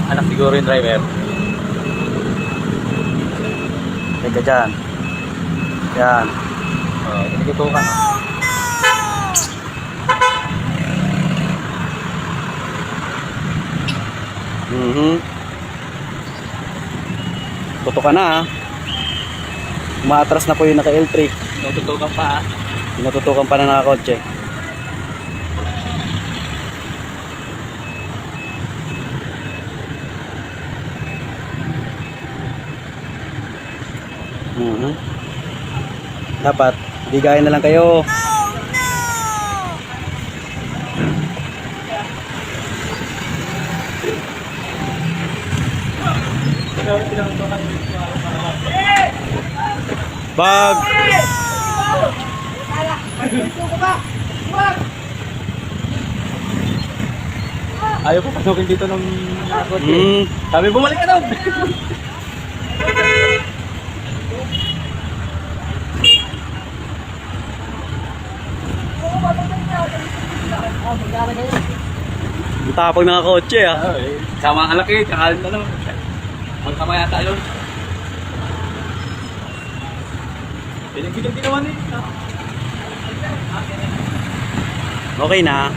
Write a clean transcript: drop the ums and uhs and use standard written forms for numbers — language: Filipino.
Anak siguro yung driver. Teka dyan. Yan. Nagtutukan. Tutok ka na ha. Umaatras na po yung naka L3. Nagtutukan pa. Tinututukan pa na nakakotse. Dapat bigayan na lang kayo. Bag. Ayaw po pasukin dito ng kotse. Sabi bumalik ka daw. Tapang nakakotse ha. Sama ang laki, tsaka ano. Magkama yata yun. Pinagbilang din naman eh. Okay na.